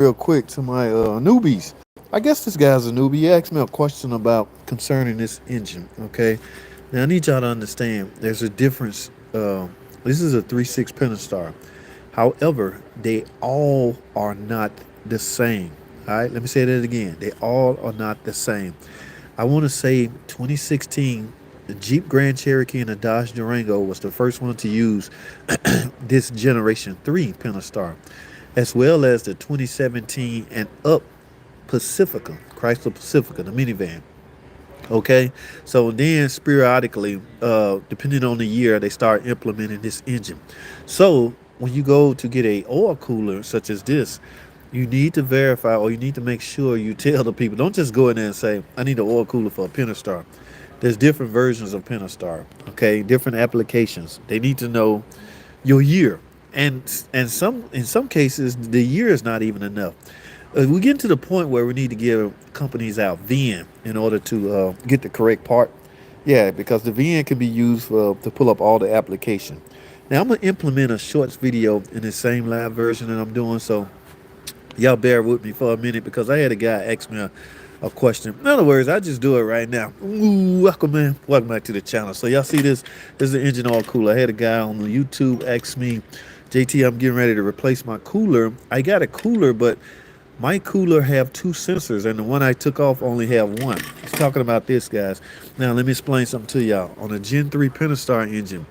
real quick to my newbies. I guess this guy's a newbie. He asked me a question about concerning this engine. Okay, now I need y'all to understand. There's a difference. This is a 3.6 Pentastar. However, they all are not the same. All right, let me say that again. They all are not the same. I want to say 2016, the Jeep Grand Cherokee and the Dodge Durango was the first one to use this Generation 3 Pentastar, as well as the 2017 and up Pacifica, Chrysler Pacifica, the minivan. Okay, so then periodically, depending on the year, they start implementing this engine. So when you go to get a oil cooler such as this, you need to verify or you need to make sure you tell the people. Don't just go in there and say, "I need an oil cooler for a Pentastar." There's different versions of Pentastar. Okay, different applications. They need to know your year, and some in some cases the year is not even enough. We get to the point where we need to give companies out VIN in order to get the correct part. Yeah, because the VIN can be used for to pull up all the application. Now I'm gonna implement a shorts video in the same live version that I'm doing, so y'all bear with me for a minute because I had a guy ask me a question. In other words, I just do it right now. Ooh, welcome man, welcome back to the channel. So y'all see this? This is the engine oil cooler. I had a guy on the YouTube ask me, JT, I'm getting ready to replace my cooler. I got a cooler, but my cooler have two sensors, and the one I took off only have one. He's talking about this, guys. Now, let me explain something to y'all. On a Gen 3 Pentastar engine,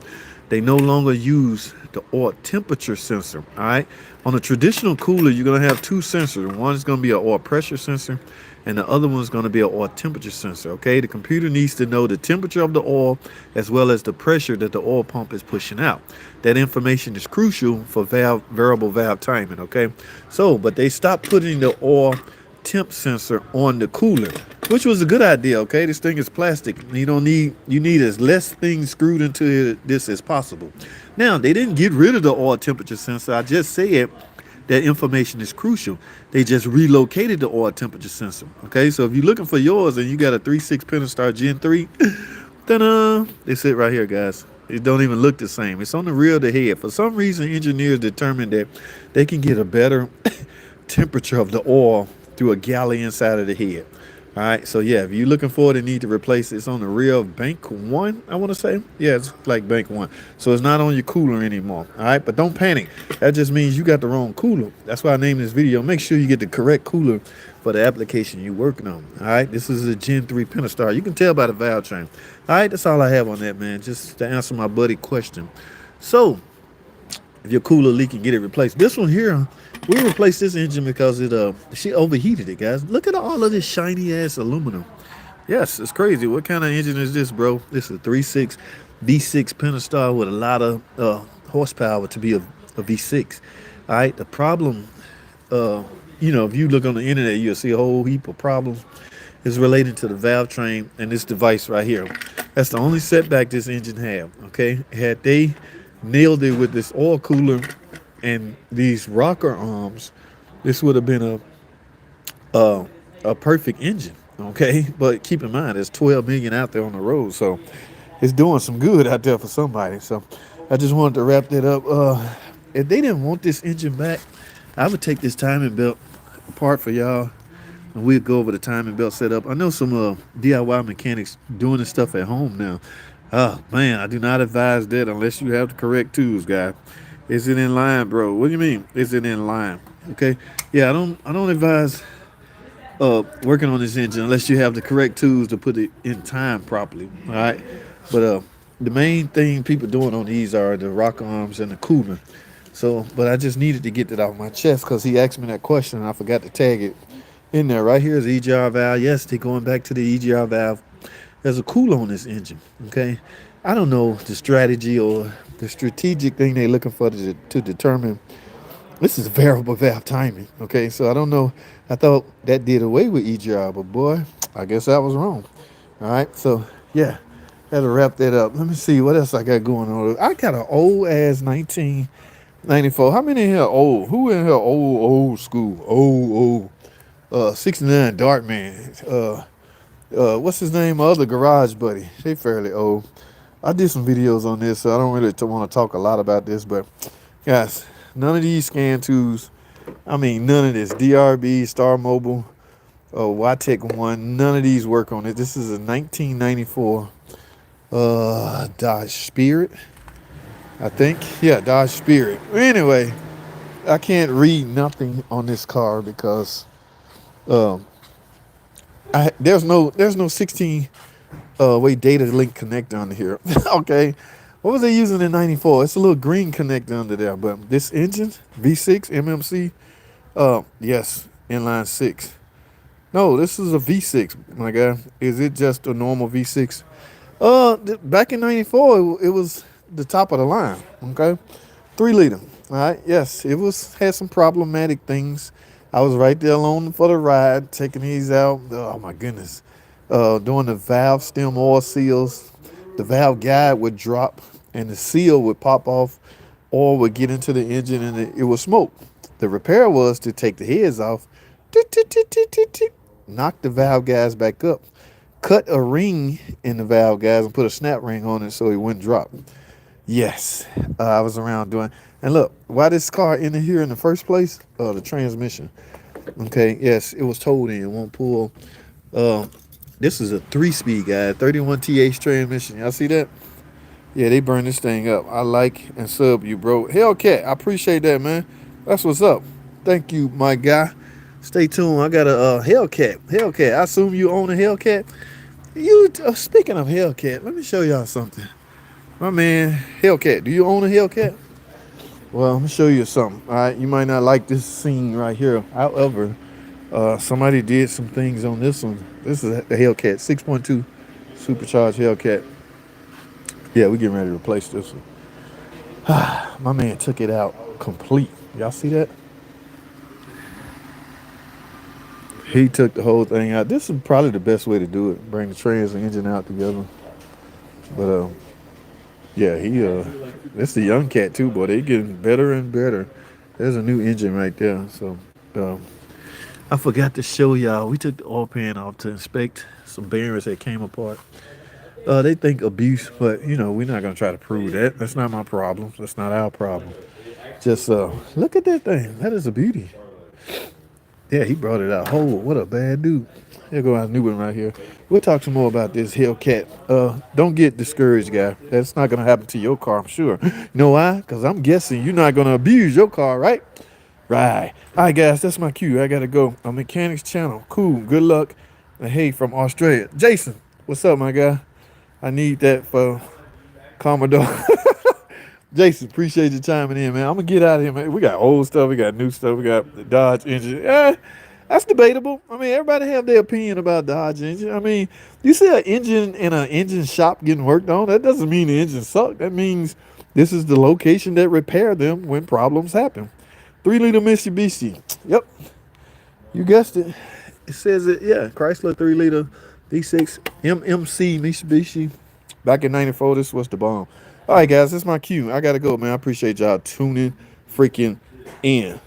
they no longer use the oil temperature sensor, all right? On a traditional cooler, you're going to have two sensors. One is going to be an oil pressure sensor, and the other one is going to be an oil temperature sensor, okay? The computer needs to know the temperature of the oil as well as the pressure that the oil pump is pushing out. That information is crucial for variable valve timing, okay? So, but they stopped putting the oil temp sensor on the cooler, which was a good idea, okay? This thing is plastic. You need as less things screwed into this as possible. Now, they didn't get rid of the oil temperature sensor. I just said that information is crucial. They just relocated the oil temperature sensor, okay? So if you're looking for yours and you got a 3.6 Pentastar Gen 3, ta-da, they sit right here, guys. It don't even look the same. It's on the rear of the head. For some reason, engineers determined that they can get a better temperature of the oil through a galley inside of the head. All right, so yeah, if you're looking for it and need to replace it, it's on the rear of bank one, I want to say. Yeah, it's like bank one. So it's not on your cooler anymore. All right, but don't panic. That just means you got the wrong cooler. That's why I named this video. Make sure you get the correct cooler for the application you're working on. All right, this is a Gen 3 Pentastar. You can tell by the valve train. All right, that's all I have on that, man, just to answer my buddy question. So if your cooler leaking, get it replaced. This one here, we replaced this engine because she overheated it, guys. Look at all of this shiny ass aluminum. Yes, it's crazy. What kind of engine is this, bro? This is a 3.6 V6 Pentastar with a lot of horsepower to be a V6. All right, the problem, if you look on the internet, you'll see a whole heap of problems. It's related to the valve train and this device right here. That's the only setback this engine have, okay? Had they nailed it with this oil cooler and these rocker arms, this would have been a perfect engine, okay? But keep in mind, there's 12 million out there on the road, so it's doing some good out there for somebody. So I just wanted to wrap that up. If they didn't want this engine back, I would take this timing belt apart for y'all, and we'll go over the timing belt setup. I know some DIY mechanics doing this stuff at home now. Oh man, I do not advise that unless you have the correct tools, guy. Is it in line, bro? What do you mean? Is it in line? Okay. Yeah, I don't advise working on this engine unless you have the correct tools to put it in time properly. All right. But the main thing people doing on these are the rock arms and the cooler. So, but I just needed to get that off my chest because he asked me that question and I forgot to tag it in there. Right here is the EGR valve. Yes, they're going back to the EGR valve. There's a cooler on this engine, okay? I don't know the strategy or the strategic thing they're looking for to determine. This is variable valve timing, okay? So I don't know. I thought that did away with EGR, but boy, I guess I was wrong. All right, so yeah, had to wrap that up. Let me see what else I got going on. I got an old-ass 1994. How many in here old? Who in here old school? Old. 69 Dartman. What's his name? My other garage buddy. They fairly old. I did some videos on this, so I don't really want to talk a lot about this, but guys, none of these scan tools I mean, none of this. DRB, Star Mobile, YTech 1, none of these work on it. This is a 1994 Dodge Spirit, I think. Yeah, Dodge Spirit. Anyway, I can't read nothing on this car because um, there's no 16 way data link connector under here. Okay. What was they using in 94? It's a little green connector under there, but this engine, V6 MMC, yes, inline six. No, this is a V6, my guy. Is it just a normal V6? Back in '94, it was the top of the line. Okay, 3 liter. All right. Yes, it was had some problematic things. I was right there along for the ride, taking these out. Oh my goodness. Doing the valve stem oil seals, the valve guide would drop, and the seal would pop off. Oil would get into the engine, and it would smoke. The repair was to take the heads off, knock the valve guides back up, cut a ring in the valve guides, and put a snap ring on it so it wouldn't drop. Yes, I was around doing. And look, why this car in here in the first place? The transmission. Okay, yes, it was towed in, won't pull. Uh, this is a 3-speed guy, 31 TH transmission. Y'all see that? Yeah, they burn this thing up. I like and sub you, bro. Hellcat, I appreciate that, man. That's what's up. Thank you, my guy. Stay tuned. I got a Hellcat. Hellcat. I assume you own a Hellcat. Speaking of Hellcat, let me show y'all something. My man, Hellcat. Do you own a Hellcat? Well, I'm gonna show you something. All right, you might not like this scene right here. However, somebody did some things on this one. This is a Hellcat 6.2 supercharged Hellcat. Yeah, we're getting ready to replace this one. My man took it out complete. Y'all see that? He took the whole thing out. This is probably the best way to do it. Bring the trans and engine out together. But yeah, that's the young cat too, boy. They getting better and better. There's a new engine right there. So I forgot to show y'all. We took the oil pan off to inspect some bearings that came apart. They think abuse, but we're not gonna try to prove that. That's not my problem. That's not our problem. Just look at that thing. That is a beauty. Yeah, he brought it out whole. What a bad dude. Here go our new one right here. We'll talk some more about this Hellcat. Don't get discouraged, guy. That's not gonna happen to your car, I'm sure. You know why? Because I'm guessing you're not gonna abuse your car, right? Right. All right, guys, that's my cue. I gotta go. On Mechanics Channel. Cool. Good luck. And hey, from Australia. Jason, what's up, my guy? I need that for Commodore. Jason, appreciate you chiming in, man. I'm gonna get out of here, man. We got old stuff, we got new stuff, we got the Dodge engine. That's debatable. I mean, everybody have their opinion about Dodge engine. I mean, you see an engine in an engine shop getting worked on, that doesn't mean the engine sucked. That means this is the location that repair them when problems happen. 3-liter Mitsubishi. Yep. You guessed it. It says it, yeah. Chrysler 3-liter V6 MMC Mitsubishi. Back in 94, this was the bomb. All right, guys, that's my cue. I got to go, man. I appreciate y'all tuning freaking in.